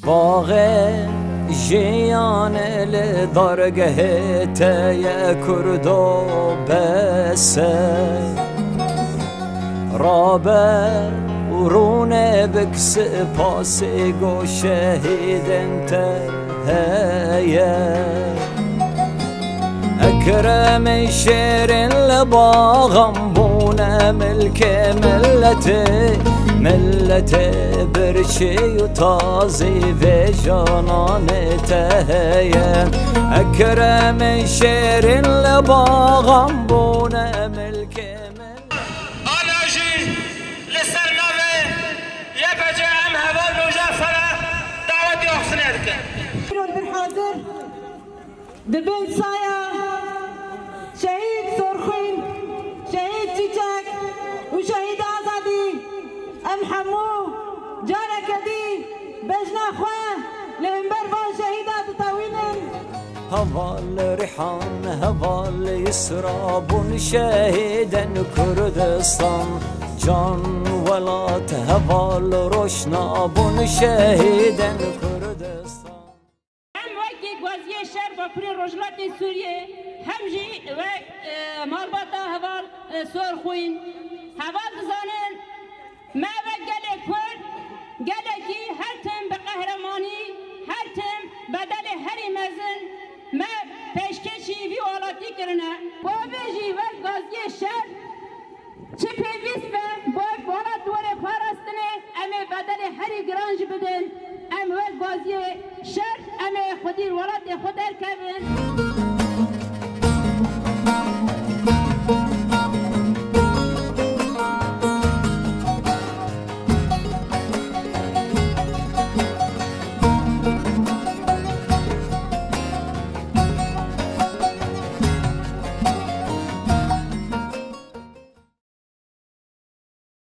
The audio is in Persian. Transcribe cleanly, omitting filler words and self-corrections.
باغ جیان لدرگه تی کرد و بسه رابه ورونه بکس پاسی گو شهیدن تهیه اکرم شیرین لباغم بونه ملک ملت برشی و تازی و جانان تهیه اکرم شیرین لباغم بونه ملک آناجی لسر نوه یه بجه ام هوا روژه فره دعوت یحسن ارکن بالحاضر دبن سایا شهید سرخین شهید چیچک و شهید آزادی ام حمو جارك دي بجنا خواه لهنبر فان شهيدات طويلين هوال ريحان هوال يسرابون شهيدا كردستان جان ولات هوال روشنابون شهيدا كردستان هم وقتی گوازی شهر با پری رجلات سوریه هم جی و مالباتا هوال سرخوین هوال دزانن ما وقت کرد گلکی هر تم به قهرمانی هر تم بدل هری مزن ما پیشکشی وی اولاتی کرنه با ویجی و گازی شهر چه پیویست به با ولات دوره پارستنه امی بدل هری گرانج بدن ام و گازی شهر امی خودی ولات خود ارکبن